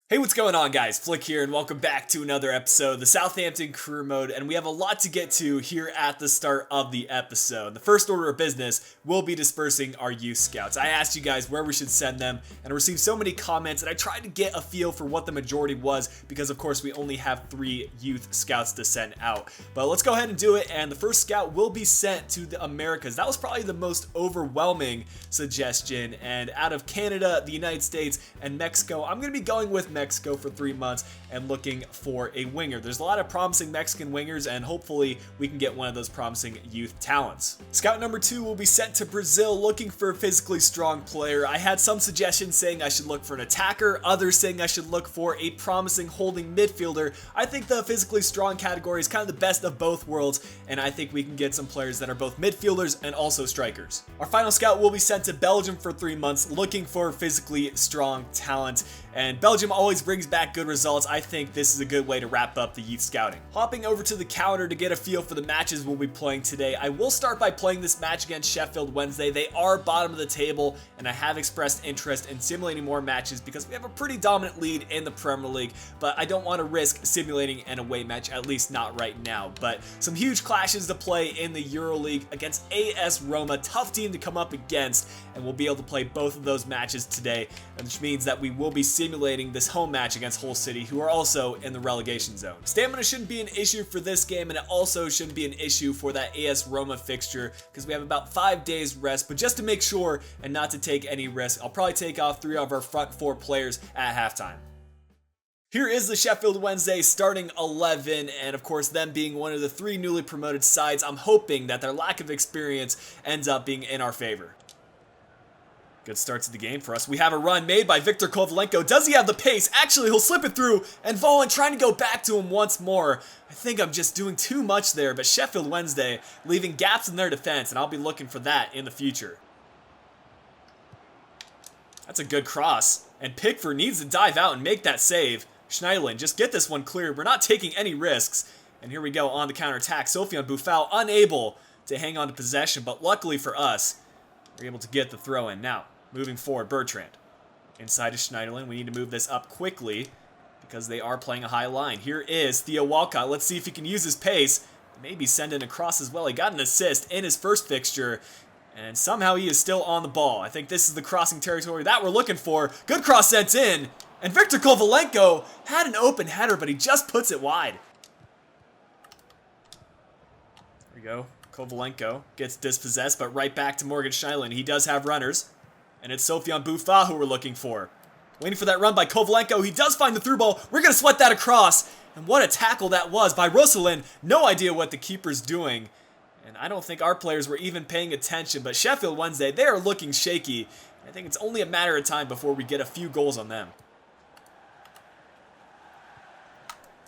Hey, what's going on, guys? Flick here, and welcome back to another episode of the Southampton Career Mode, and we have a lot to get to here at the start of the episode. The first order of business will be dispersing our youth scouts. I asked you guys where we should send them, and I received so many comments, and I tried to get a feel for what the majority was, because of course we only have 3 youth scouts to send out. But let's go ahead and do it, and the first scout will be sent to the Americas. That was probably the most overwhelming suggestion, and out of Canada, the United States, and Mexico, I'm going to be going with Mexico for 3 months and looking for a winger. There's a lot of promising Mexican wingers, and hopefully we can get one of those promising youth talents. Scout number 2 will be sent to Brazil looking for a physically strong player. I had some suggestions saying I should look for an attacker, others saying I should look for a promising holding midfielder. I think the physically strong category is kind of the best of both worlds, and I think we can get some players that are both midfielders and also strikers. Our final scout will be sent to Belgium for 3 months looking for physically strong talent. And Belgium always brings back good results. I think this is a good way to wrap up the youth scouting. Hopping over to the calendar to get a feel for the matches we'll be playing today, I will start by playing this match against Sheffield Wednesday. They are bottom of the table, and I have expressed interest in simulating more matches because we have a pretty dominant lead in the Premier League, but I don't want to risk simulating an away match, at least not right now. But some huge clashes to play in the EuroLeague against AS Roma, tough team to come up against, and we'll be able to play both of those matches today, which means that we will be simulating this home match against Hull City, who are also in the relegation zone. Stamina shouldn't be an issue for this game, and it also shouldn't be an issue for that AS Roma fixture because we have about 5 days rest. But just to make sure and not to take any risk, I'll probably take off 3 of our front 4 players at halftime. Here is the Sheffield Wednesday starting 11, and of course them being one of the 3 newly promoted sides, I'm hoping that their lack of experience ends up being in our favor. Good start to the game for us. We have a run made by Viktor Kovalenko. Does he have the pace? Actually, he'll slip it through, and Volin trying to go back to him once more. I think I'm just doing too much there, but Sheffield Wednesday leaving gaps in their defense, and I'll be looking for that in the future. That's a good cross, and Pickford needs to dive out and make that save. Schneiderlin, just get this one cleared. We're not taking any risks. And here we go on the counterattack. Sofiane Boufal unable to hang on to possession, but luckily for us, we're able to get the throw in. Now, moving forward, Bertrand. Inside to Schneiderlin. We need to move this up quickly because they are playing a high line. Here is Theo Walcott. Let's see if he can use his pace. Maybe send it across as well. He got an assist in his first fixture, and somehow he is still on the ball. I think this is the crossing territory that we're looking for. Good cross sent in, and Viktor Kovalenko had an open header, but he just puts it wide. There we go. Kovalenko gets dispossessed, but right back to Morgan Schneiderlin. He does have runners, and it's Sofiane Boufal who we're looking for. Waiting for that run by Kovalenko. He does find the through ball. We're going to sweat that across, and what a tackle that was by Rosalind. No idea what the keeper's doing, and I don't think our players were even paying attention, but Sheffield Wednesday, they are looking shaky. I think it's only a matter of time before we get a few goals on them.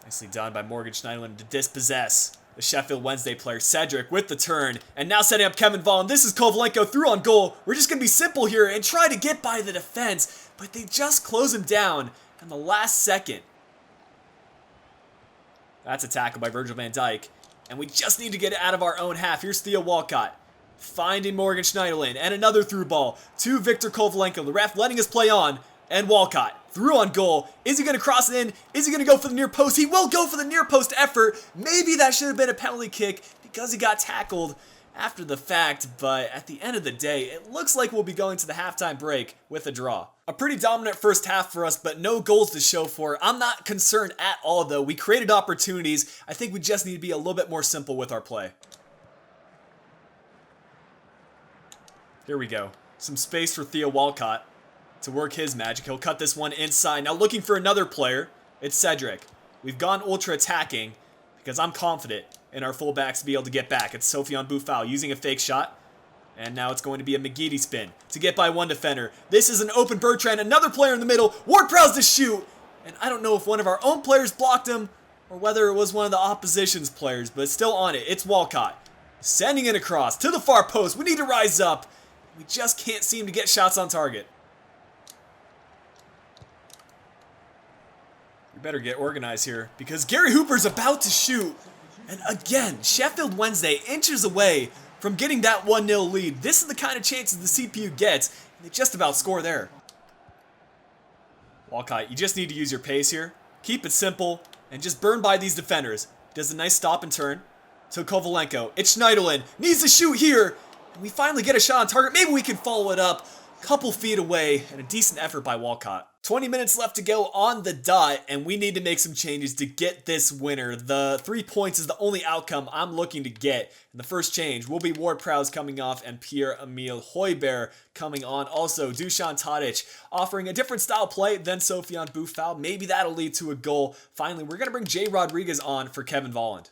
Nicely done by Morgan Schneiderlin to dispossess the Sheffield Wednesday player, Cedric, with the turn. And now setting up Kevin Volin. This is Kovalenko through on goal. We're just going to be simple here and try to get by the defense. But they just close him down in the last second. That's a tackle by Virgil van Dijk. And we just need to get it out of our own half. Here's Theo Walcott finding Morgan Schneiderlin. And another through ball to Viktor Kovalenko. The ref letting us play on. And Walcott through on goal. Is he going to cross it in? Is he going to go for the near post? He will go for the near post effort. Maybe that should have been a penalty kick because he got tackled after the fact. But at the end of the day, it looks like we'll be going to the halftime break with a draw. A pretty dominant first half for us, but no goals to show for it. I'm not concerned at all, though. We created opportunities. I think we just need to be a little bit more simple with our play. Here we go. Some space for Theo Walcott to work his magic. He'll cut this one inside. Now looking for another player. It's Cedric. We've gone ultra attacking because I'm confident in our fullbacks to be able to get back. It's Sofiane Boufal using a fake shot. And now it's going to be a McGeady spin to get by one defender. This is an open Bertrand. Another player in the middle. Ward-Prowse to shoot. And I don't know if one of our own players blocked him or whether it was one of the opposition's players, but it's still on it. It's Walcott sending it across to the far post. We need to rise up. We just can't seem to get shots on target. Better get organized here because Gary Hooper's about to shoot, and again Sheffield Wednesday inches away from getting that 1-0 lead. This is the kind of chances the CPU gets, and they just about score there. Walcott, you just need to use your pace here. Keep it simple and just burn by these defenders. Does a nice stop and turn to Kovalenko. It's Schneiderlin. Needs to shoot here. And we finally get a shot on target. Maybe we can follow it up. Couple feet away, and a decent effort by Walcott. 20 minutes left to go on the dot, and we need to make some changes to get this winner. The 3 points is the only outcome I'm looking to get. And the first change will be Ward-Prowse coming off and Pierre-Emile Højbjerg coming on. Also, Dusan Tadic offering a different style play than Sofiane Boufal. Maybe that'll lead to a goal. Finally, we're going to bring Jay Rodriguez on for Kevin Volland.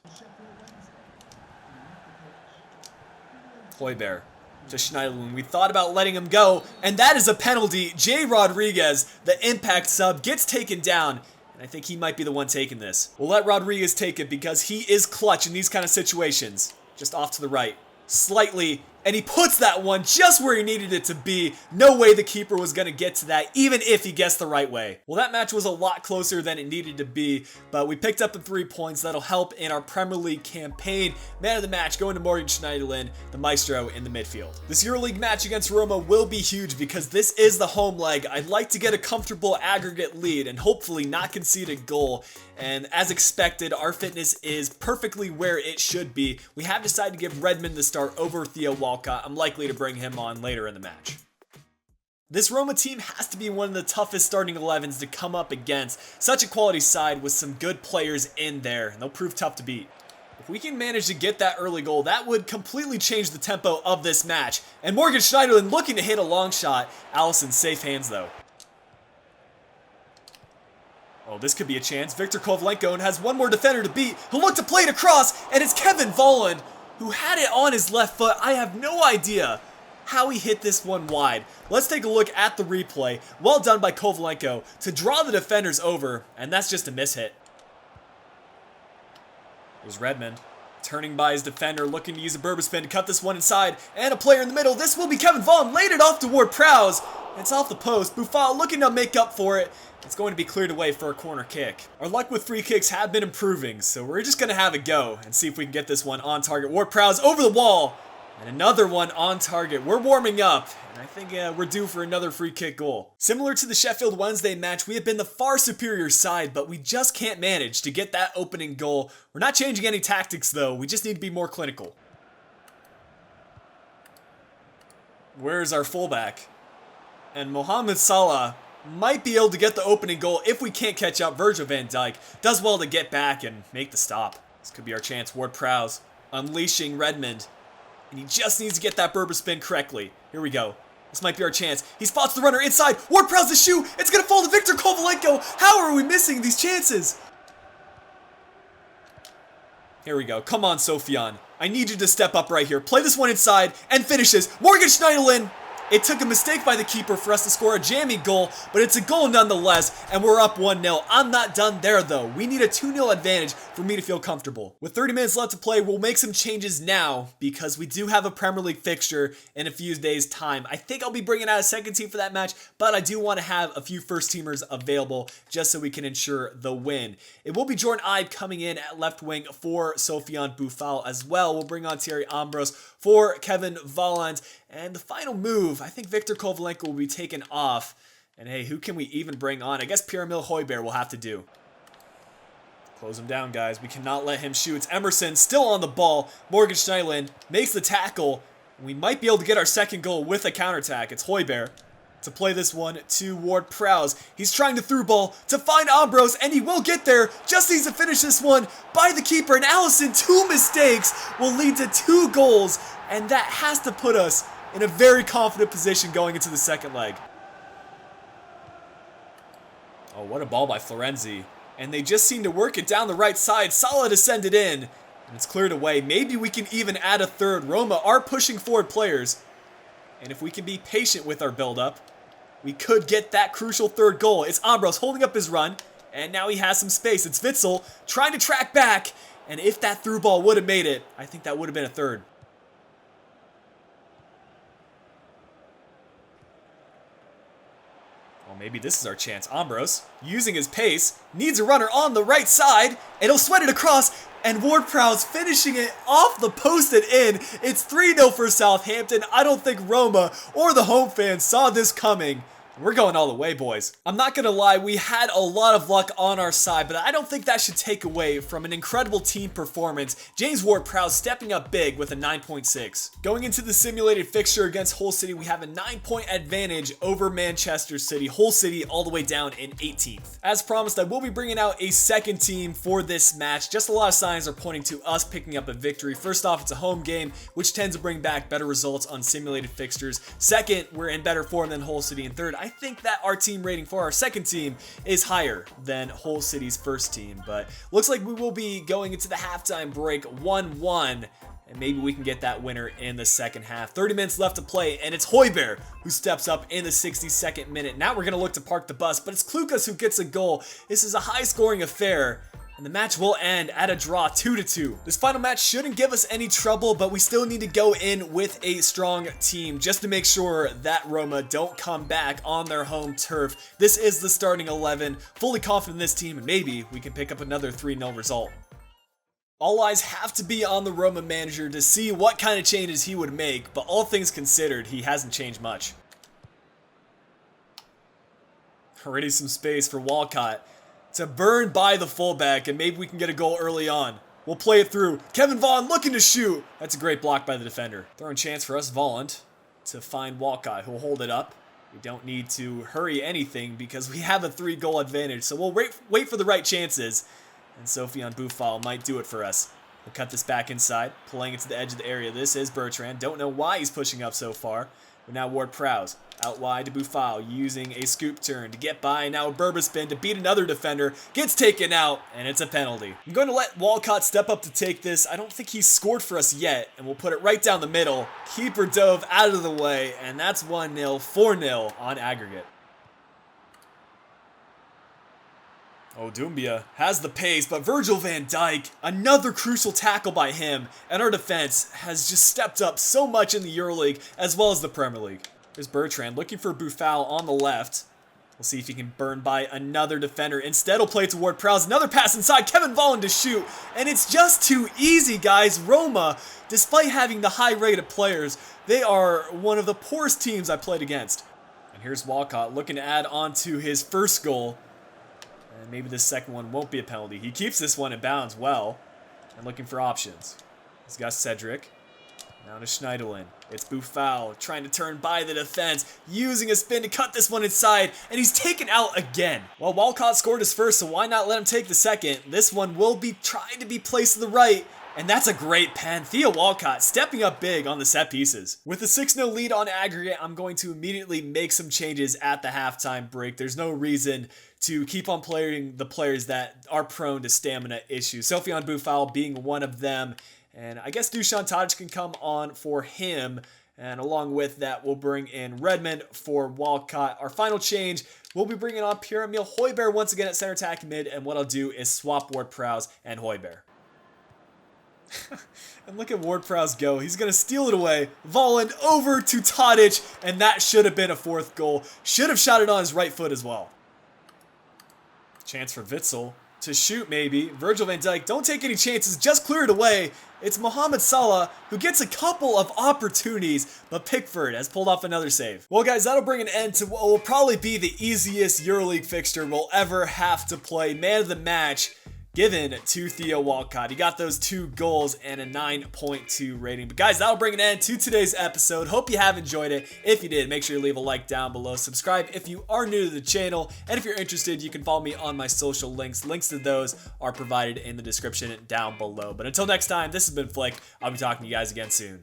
Højbjerg to Schneiderlin. We thought about letting him go, and that is a penalty. Jay Rodriguez, the impact sub, gets taken down, and I think he might be the one taking this. We'll let Rodriguez take it because he is clutch in these kind of situations. Just off to the right, slightly, and he puts that one just where he needed it to be. No way the keeper was going to get to that, even if he guessed the right way. Well, that match was a lot closer than it needed to be, but we picked up the 3 points. That'll help in our Premier League campaign. Man of the match going to Morgan Schneiderlin, the maestro in the midfield. This EuroLeague match against Roma will be huge because this is the home leg. I'd like to get a comfortable aggregate lead and hopefully not concede a goal. And as expected, our fitness is perfectly where it should be. We have decided to give Redmond the start over Theo Walcott. I'm likely to bring him on later in the match. This Roma team has to be one of the toughest starting 11s to come up against. Such a quality side with some good players in there, and they'll prove tough to beat. If we can manage to get that early goal, that would completely change the tempo of this match. And Morgan Schneiderlin looking to hit a long shot. Alisson safe hands though. Oh, this could be a chance. Viktor Kovalenko has one more defender to beat. He'll look to play it across, and it's Kevin Volland who had it on his left foot. I have no idea how he hit this one wide. Let's take a look at the replay. Well done by Kovalenko to draw the defenders over, and that's just a mishit. Here's Redmond turning by his defender, looking to use a Berber spin to cut this one inside, and a player in the middle. This will be Kevin Volland, laid it off to Ward-Prowse. It's off the post. Boufal looking to make up for it. It's going to be cleared away for a corner kick. Our luck with free kicks have been improving, so we're just going to have a go and see if we can get this one on target. Ward-Prowse over the wall, and another one on target. We're warming up, and I think we're due for another free kick goal. Similar to the Sheffield Wednesday match, we have been the far superior side, but we just can't manage to get that opening goal. We're not changing any tactics, though. We just need to be more clinical. Where's our fullback? And Mohamed Salah might be able to get the opening goal if we can't catch up. Virgil van Dijk does well to get back and make the stop. This could be our chance. Ward-Prowse unleashing Redmond. And he just needs to get that Berber spin correctly. Here we go. This might be our chance. He spots the runner inside. Ward-Prowse the shoot. It's going to fall to Viktor Kovalenko. How are we missing these chances? Here we go. Come on, Sofiane. I need you to step up right here. Play this one inside and finish this. Morgan Schneiderlin. It took a mistake by the keeper for us to score a jammy goal, but it's a goal nonetheless, and we're up 1-0. I'm not done there, though. We need a 2-0 advantage for me to feel comfortable. With 30 minutes left to play, we'll make some changes now, because we do have a Premier League fixture in a few days' time. I think I'll be bringing out a second team for that match, but I do want to have a few first-teamers available, just so we can ensure the win. It will be Jordan Ibe coming in at left wing for Sofiane Boufal as well. We'll bring on Thierry Ambrose for Kevin Volland. And the final move, I think Viktor Kovalenko will be taken off. And hey, who can we even bring on? I guess Pierre-Emile Højbjerg will have to do. Close him down, guys. We cannot let him shoot. It's Emerson still on the ball. Morgan Schneiderlin makes the tackle. We might be able to get our second goal with a counterattack. It's Højbjerg to play this one to Ward-Prowse. He's trying to through ball to find Ambrose, and he will get there. Just needs to finish this one by the keeper. And Alisson, 2 mistakes will lead to 2 goals. And that has to put us in a very confident position going into the second leg. Oh, what a ball by Florenzi. And they just seem to work it down the right side. Salah to send it in. And it's cleared away. Maybe we can even add a third. Roma are pushing forward players. And if we can be patient with our build-up, we could get that crucial third goal. It's Ambrose holding up his run. And now he has some space. It's Witsel trying to track back. And if that through ball would have made it, I think that would have been a third. Well, maybe this is our chance. Ambrose, using his pace, needs a runner on the right side, and he'll sweat it across, and Ward-Prowse finishing it off the post and in. It's 3-0 for Southampton. I don't think Roma or the home fans saw this coming, We're going all the way, boys. I'm not gonna lie, we had a lot of luck on our side, but I don't think that should take away from an incredible team performance. James Ward-Prowse stepping up big with a 9.6. Going into the simulated fixture against Hull City, we have a 9-point advantage over Manchester City. Hull City all the way down in 18th. As promised, I will be bringing out a second team for this match. Just a lot of signs are pointing to us picking up a victory. First off, it's a home game, which tends to bring back better results on simulated fixtures. Second, we're in better form than Hull City. And third, I think that our team rating for our second team is higher than Hull City's first team, but looks like we will be going into the halftime break 1-1, and maybe we can get that winner in the second half. 30 minutes left to play, and it's Højbjerg who steps up in the 62nd minute. Now we're going to look to park the bus, but it's Klukas who gets a goal. This is a high-scoring affair, and the match will end at a draw 2-2. This final match shouldn't give us any trouble, but we still need to go in with a strong team just to make sure that Roma don't come back on their home turf. This is the starting 11. Fully confident in this team, and maybe we can pick up another 3-0 result. All eyes have to be on the Roma manager to see what kind of changes he would make, but all things considered, he hasn't changed much. Already some space for Walcott to burn by the fullback, and maybe we can get a goal early on. We'll play it through. Kevin Volland looking to shoot. That's a great block by the defender. Throwing chance for us, Volland, to find Walcott, who'll hold it up. We don't need to hurry anything because we have a 3-goal advantage, so we'll wait for the right chances. And Sofiane Boufal might do it for us. We'll cut this back inside, playing it to the edge of the area. This is Bertrand. Don't know why he's pushing up so far. But now Ward-Prowse out wide to Boufal, using a scoop turn to get by. Now a Berba spin to beat another defender. Gets taken out, and it's a penalty. I'm going to let Walcott step up to take this. I don't think he's scored for us yet, and we'll put it right down the middle. Keeper dove out of the way, and that's 1-0, 4-0 on aggregate. Oh, Doumbia has the pace, but Virgil van Dijk, another crucial tackle by him, and our defense has just stepped up so much in the EuroLeague as well as the Premier League. There's Bertrand looking for Boufal on the left. We'll see if he can burn by another defender. Instead, he'll play toward Prowse. Another pass inside. Kevin Volland to shoot. And it's just too easy, guys. Roma, despite having the high rate of players, they are one of the poorest teams I played against. And here's Walcott looking to add on to his first goal. And maybe this second one won't be a penalty. He keeps this one in bounds well. And looking for options. He's got Cedric. Now to Schneiderlin. It's Boufal trying to turn by the defense, using a spin to cut this one inside, and he's taken out again. Well, Walcott scored his first, so why not let him take the second? This one will be trying to be placed to the right, and that's a great pen. Theo Walcott stepping up big on the set pieces. With a 6-0 lead on aggregate, I'm going to immediately make some changes at the halftime break. There's no reason to keep on playing the players that are prone to stamina issues. Sofiane Boufal being one of them. And I guess Dusan Tadic can come on for him. And along with that, we'll bring in Redmond for Walcott. Our final change, we'll be bringing on Pierre-Emile Højbjerg once again at center attack mid. And what I'll do is swap Ward-Prowse and Højbjerg. And look at Ward-Prowse go. He's going to steal it away. Volland over to Tadic. And that should have been a fourth goal. Should have shot it on his right foot as well. Chance for Witsel to shoot maybe. Virgil van Dijk, don't take any chances, just clear it away. It's Mohamed Salah who gets a couple of opportunities, but Pickford has pulled off another save. Well guys, that'll bring an end to what will probably be the easiest EuroLeague fixture we'll ever have to play. Man of the match given to Theo Walcott. He got those 2 goals and a 9.2 rating. But guys, that'll bring an end to today's episode. Hope you have enjoyed it. If you did, make sure you leave a like down below. Subscribe if you are new to the channel. And if you're interested, you can follow me on my social links. Links to those are provided in the description down below. But until next time, this has been Flick. I'll be talking to you guys again soon.